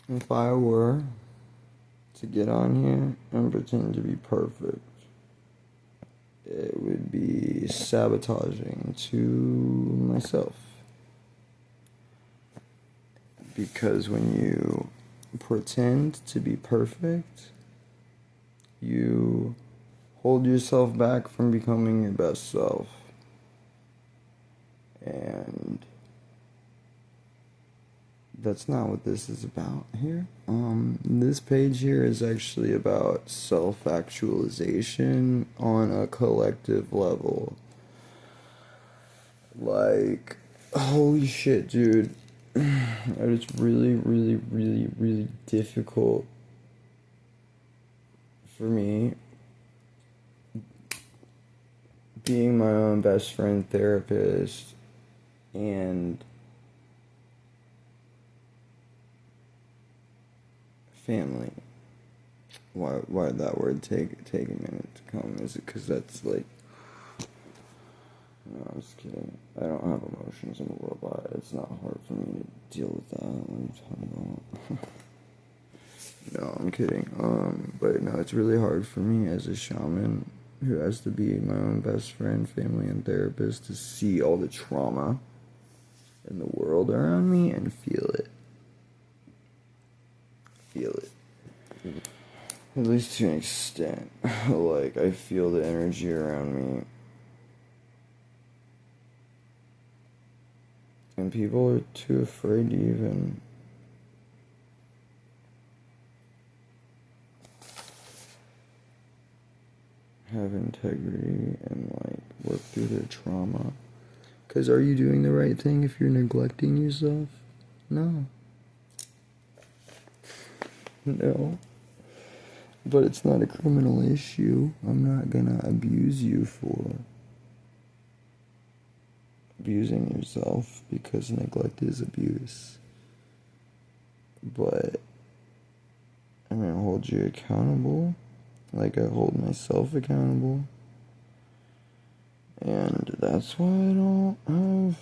If I were to get on here and pretend to be perfect, it would be sabotaging to myself. Because when you pretend to be perfect, you hold yourself back from becoming your best self. And that's not what this is about here. This page here is actually about self-actualization on a collective level. Like, holy shit, dude. It's really, really, really, really difficult for me being my own best friend therapist and family. Why did that word take a minute to come? Is it because that's like... No, I'm just kidding. I don't have emotions. I'm a robot. It's not hard for me to deal with that. What are you talking about? No, I'm kidding. But no, it's really hard for me as a shaman who has to be my own best friend, family, and therapist to see all the trauma in the world around me and feel it. At least to an extent. Like, I feel the energy around me. And people are too afraid to even have integrity and, like, work through their trauma. Because are you doing the right thing if you're neglecting yourself? No. No. But it's not a criminal issue. I'm not gonna abuse you for abusing yourself, because neglect is abuse. But I'm gonna hold you accountable like I hold myself accountable. And that's why I don't have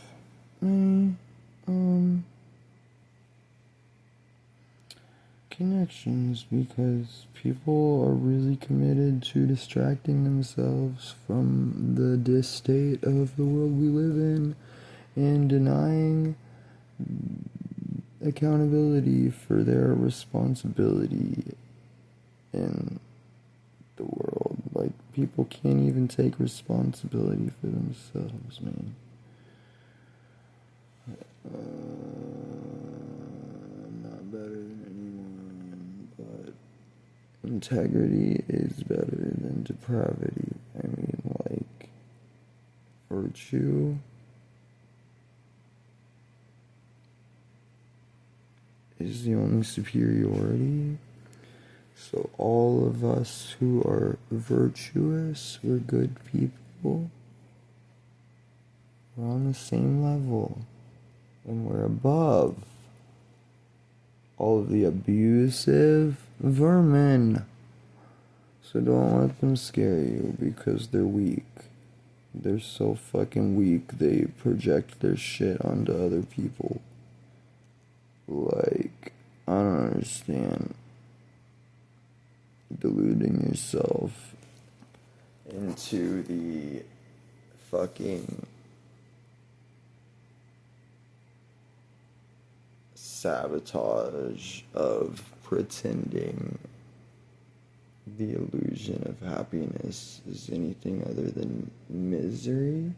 many connections, because people are really committed to distracting themselves from the state of the world we live in and denying accountability for their responsibility in the world. Like, people can't even take responsibility for themselves, man. I'm not better than anyone, but integrity is better than depravity. I mean, like, virtue is the only superiority. So all of us who are virtuous, we're good people, we're on the same level, and we're above all of the abusive vermin. So don't let them scare you, because they're weak. They're so fucking weak, they project their shit onto other people. Like, I don't understand. Deluding yourself into the fucking sabotage of pretending the illusion of happiness is anything other than misery,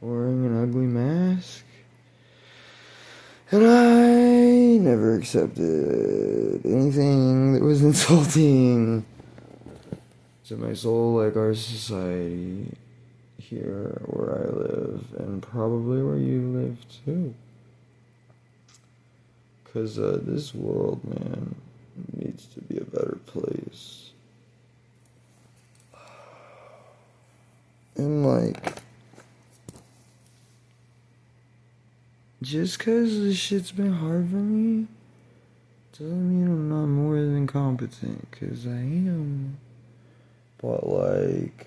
wearing an ugly mask. And I never accepted anything that was insulting to my soul, like our society here where I live, and probably where you live too. Because this world, man, needs to be a better place. And, like, just because this shit's been hard for me doesn't mean I'm not more than competent, because I am. But, like,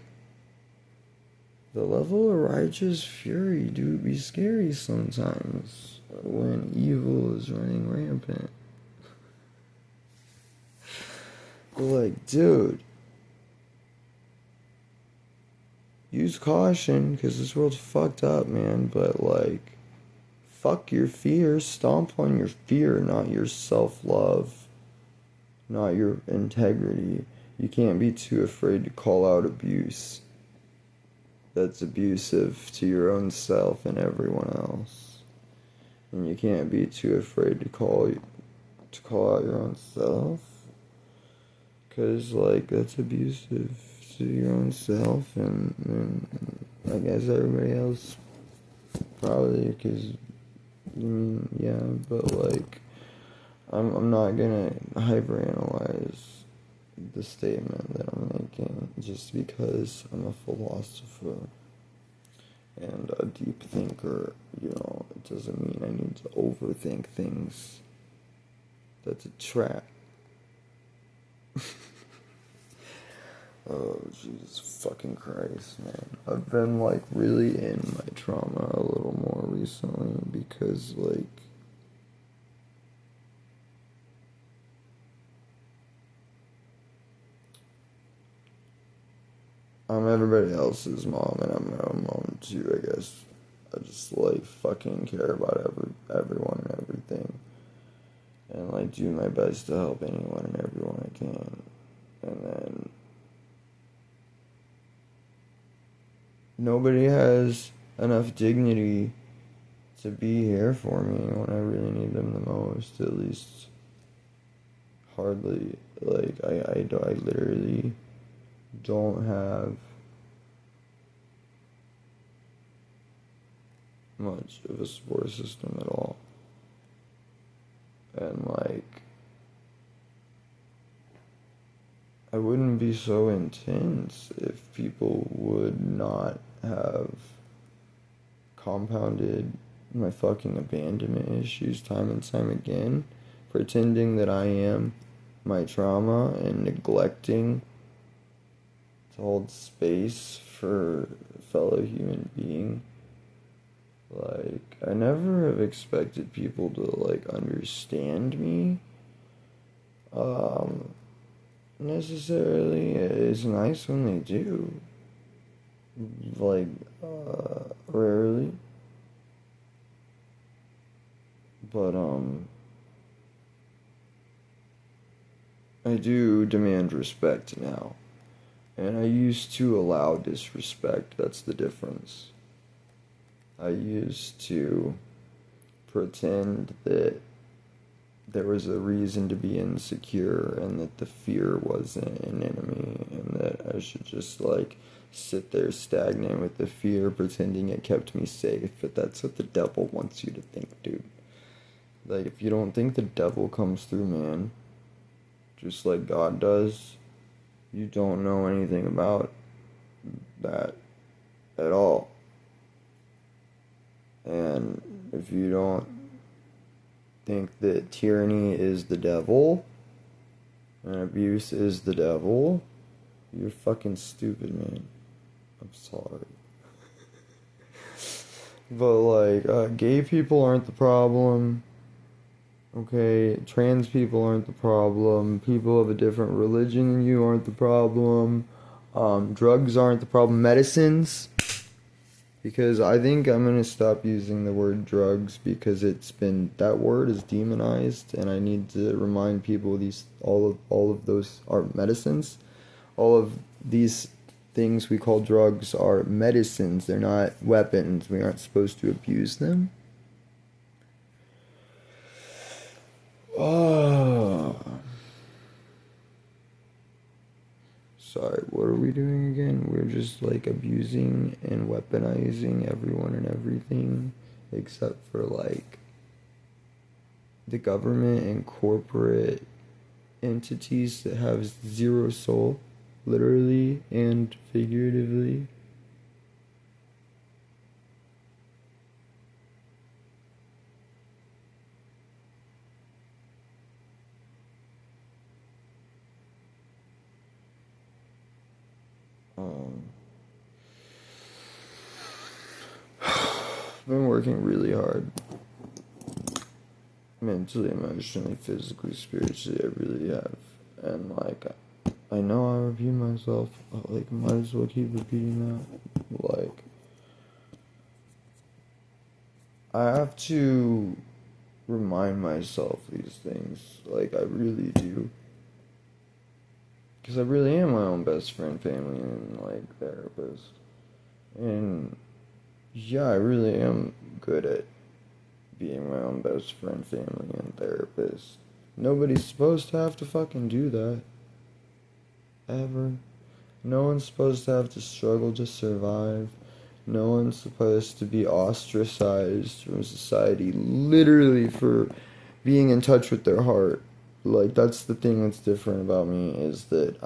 the level of righteous fury do be scary sometimes when evil is running rampant. But like, dude, use caution, because this world's fucked up, man. But like, fuck your fear. Stomp on your fear, not your self-love, not your integrity. You can't be too afraid to call out abuse that's abusive to your own self and everyone else. And you can't be too afraid to call out your own self, because like that's abusive to your own self, and I guess everybody else probably, because I mean, yeah, but like I'm not gonna hyperanalyze the statement that I'm making just because I'm a philosopher and a deep thinker. It doesn't mean I need to overthink things. That's a trap. Oh, Jesus fucking Christ, man. I've been, like, really in my trauma a little more recently because, like, I'm everybody else's mom and I'm my own mom too, I guess. I just, like, fucking care about everyone and everything. And, like, do my best to help anyone and everyone I can. And then nobody has enough dignity to be here for me when I really need them the most, at least. Hardly. Like, I literally don't have much of a support system at all. And, like, I wouldn't be so intense if people would not have compounded my fucking abandonment issues time and time again, pretending that I am my trauma and neglecting to hold space for a fellow human being. Like, I never have expected people to, like, understand me, necessarily. It's nice when they do. Like, rarely. But, I do demand respect now. And I used to allow disrespect. That's the difference. I used to pretend that there was a reason to be insecure and that the fear wasn't an enemy and that I should just, like, sit there stagnant with the fear, pretending it kept me safe. But that's what the devil wants you to think, dude. Like, if you don't think the devil comes through, man, just like God does, you don't know anything about that at all. And if you don't think that tyranny is the devil and abuse is the devil, you're fucking stupid, man. I'm sorry. But, like, gay people aren't the problem. Okay, trans people aren't the problem. People of a different religion than you aren't the problem. Drugs aren't the problem. Medicines. Because I think I'm gonna stop using the word drugs because that word is demonized, and I need to remind people all of those are medicines. All of these things we call drugs are medicines. They're not weapons. We aren't supposed to abuse them. Oh. Sorry, what are we doing again? We're just, like, abusing and weaponizing everyone and everything except for, like, the government and corporate entities that have zero soul, literally and figuratively. I've been working really hard. Mentally, emotionally, physically, spiritually, I really have. And, like, I know I repeat myself, like, might as well keep repeating that. Like, I have to remind myself these things. Like, I really do. Because I really am my own best friend, family, and, like, therapist. And, yeah, I really am good at being my own best friend, family, and therapist. Nobody's supposed to have to fucking do that. Ever. No one's supposed to have to struggle to survive. No one's supposed to be ostracized from society literally for being in touch with their heart. Like, that's the thing that's different about me, is that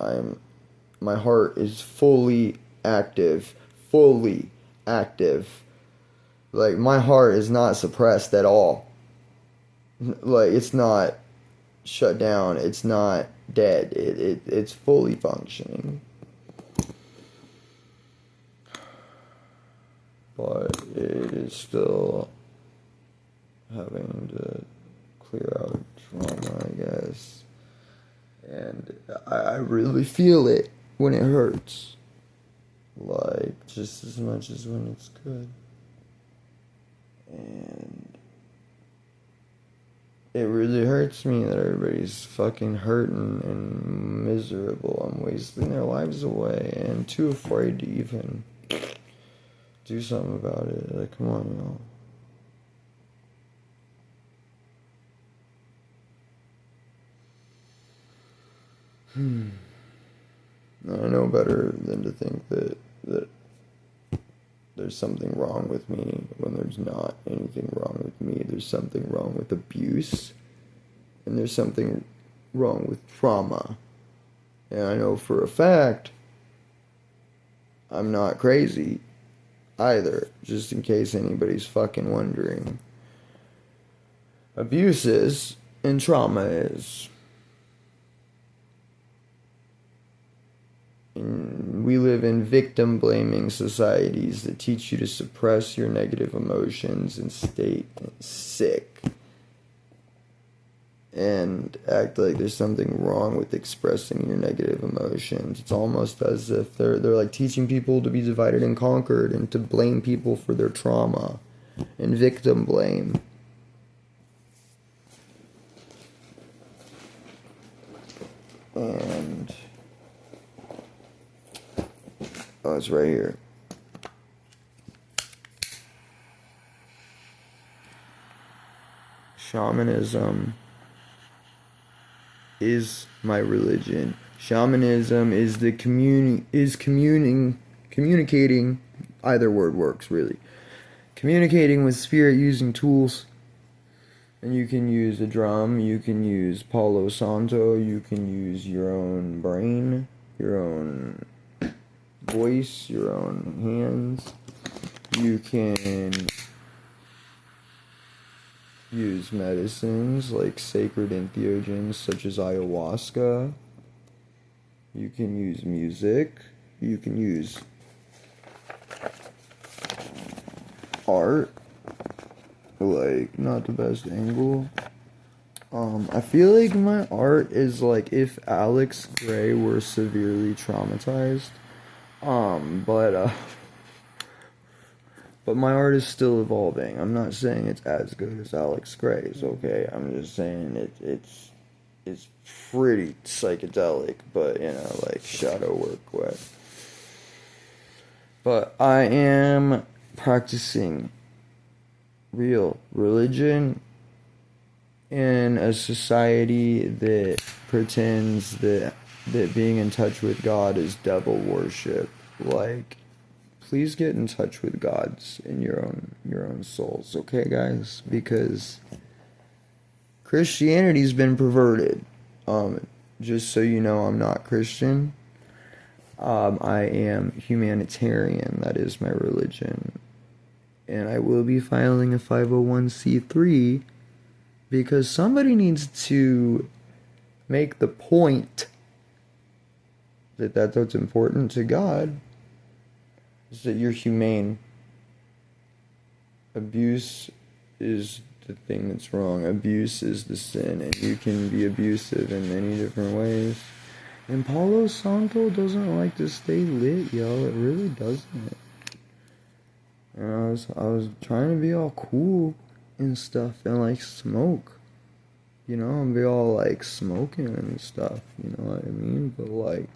my heart is fully active. Fully active. Like, my heart is not suppressed at all. Like, it's not shut down. It's not dead. It's fully functioning. But it is still having to clear out trauma, I guess. And I really feel it when it hurts. Like, just as much as when it's good. And it really hurts me that everybody's fucking hurting and miserable and wasting their lives away and too afraid to even do something about it. Like, come on, y'all. I know better than to think that there's something wrong with me when there's not anything wrong with me. There's something wrong with abuse, and there's something wrong with trauma. And I know for a fact I'm not crazy either, just in case anybody's fucking wondering. Abuse is, and trauma is. And we live in victim-blaming societies that teach you to suppress your negative emotions and stay sick. And act like there's something wrong with expressing your negative emotions. It's almost as if they're like teaching people to be divided and conquered and to blame people for their trauma and victim blame. And oh, it's right here. Shamanism is my religion. Shamanism is the communicating. Either word works, really. Communicating with spirit using tools. And you can use a drum, you can use Palo Santo, you can use your own brain, your own voice, your own hands. You can use medicines like sacred entheogens such as ayahuasca. You can use music. You can use art. Like, not the best angle. I feel like my art is like if Alex Gray were severely traumatized. But my art is still evolving. I'm not saying it's as good as Alex Gray's, okay? I'm just saying it's pretty psychedelic, but, you know, like shadow work way. But I am practicing real religion in a society that pretends that being in touch with God is devil worship. Like, please get in touch with gods in your own souls, okay, guys? Because Christianity's been perverted. Just so you know, I'm not Christian. I am humanitarian. That is my religion. And I will be filing a 501c3 because somebody needs to make the point that that's what's important to God, is that you're humane. Abuse is the thing that's wrong. Abuse is the sin, and you can be abusive in many different ways. And Palo Santo doesn't like to stay lit, yo. It really doesn't. And I was trying to be all cool and stuff and like smoke. You know, and be all like smoking and stuff, you know what I mean? But like,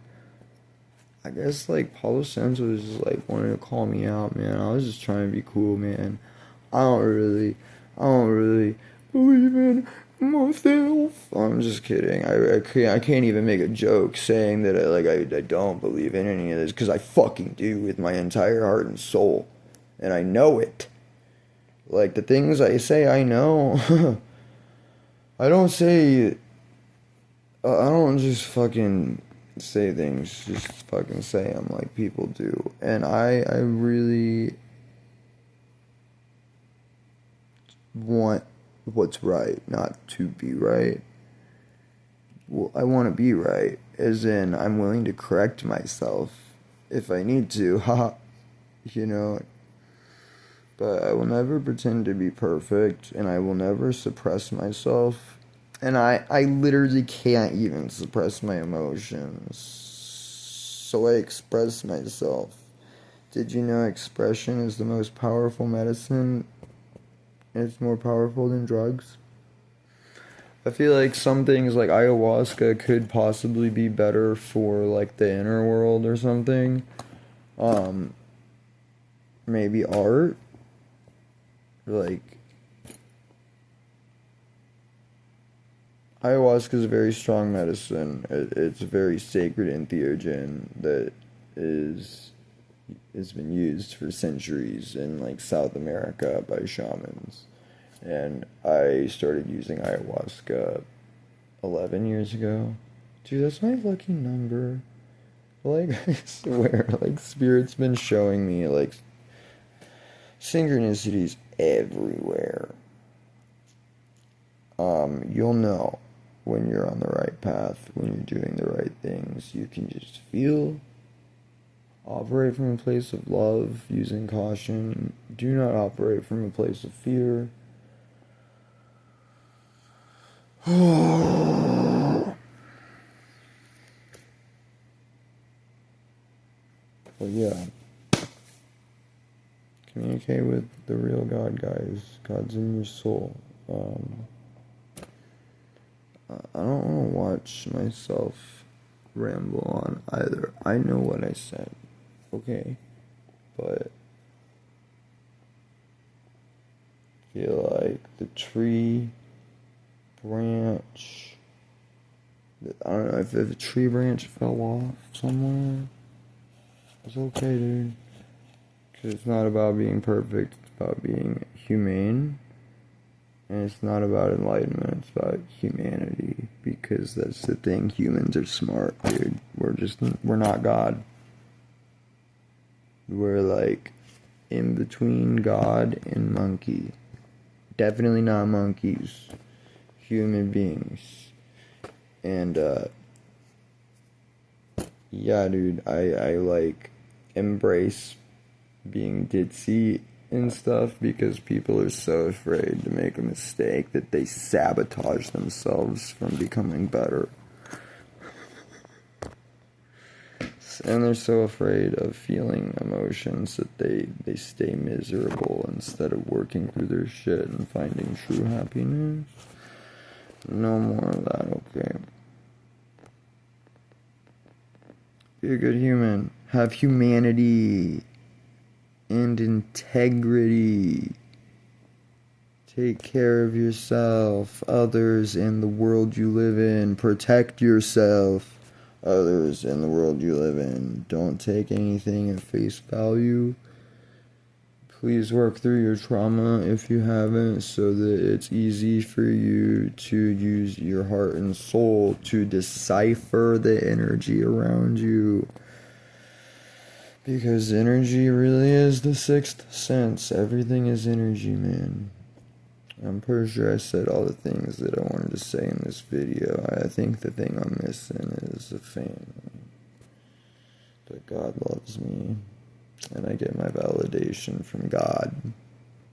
I guess like Palo Santo was just like wanting to call me out, man. I was just trying to be cool, man. I don't really believe in myself. I'm just kidding. I can't even make a joke saying that I don't believe in any of this, because I fucking do with my entire heart and soul, and I know it. Like the things I say, I know. I don't just fucking say things, just fucking say them like people do. And I really want what's right, not to be right. Well, I want to be right, as in I'm willing to correct myself if I need to, haha, you know. But I will never pretend to be perfect, and I will never suppress myself. And I literally can't even suppress my emotions. So I express myself. Did you know expression is the most powerful medicine? It's more powerful than drugs. I feel like some things like ayahuasca could possibly be better for like the inner world or something. Maybe art. Like, ayahuasca is a very strong medicine. It's a very sacred entheogen that has been used for centuries in like South America by shamans. And I started using ayahuasca 11 years ago. Dude, that's my lucky number. Like, I swear, like, Spirit's been showing me, like, synchronicities everywhere. You'll know when you're on the right path, when you're doing the right things. You can just feel, operate from a place of love, using caution. Do not operate from a place of fear. Well, yeah. Communicate with the real God, guys. God's in your soul. I don't want to watch myself ramble on either. I know what I said, okay? But I feel like the tree branch, I don't know, if a tree branch fell off somewhere, it's okay, dude. Because it's not about being perfect, it's about being humane. And it's not about enlightenment, it's about humanity. Because that's the thing, humans are smart, dude. We're not God. We're like in between God and monkey. Definitely not monkeys. Human beings. And, yeah, dude, I like embrace being ditzy and stuff, because people are so afraid to make a mistake that they sabotage themselves from becoming better. And they're so afraid of feeling emotions that they stay miserable instead of working through their shit and finding true happiness. No more of that, okay? Be a good human. Have humanity and integrity. Take care of yourself, others, and the world you live in. Protect yourself, others, and the world you live in. Don't take anything at face value. Please work through your trauma if you haven't, so that it's easy for you to use your heart and soul to decipher the energy around you. Because energy really is the sixth sense. Everything is energy, man. I'm pretty sure I said all the things that I wanted to say in this video. I think the thing I'm missing is a fame. But God loves me, and I get my validation from God.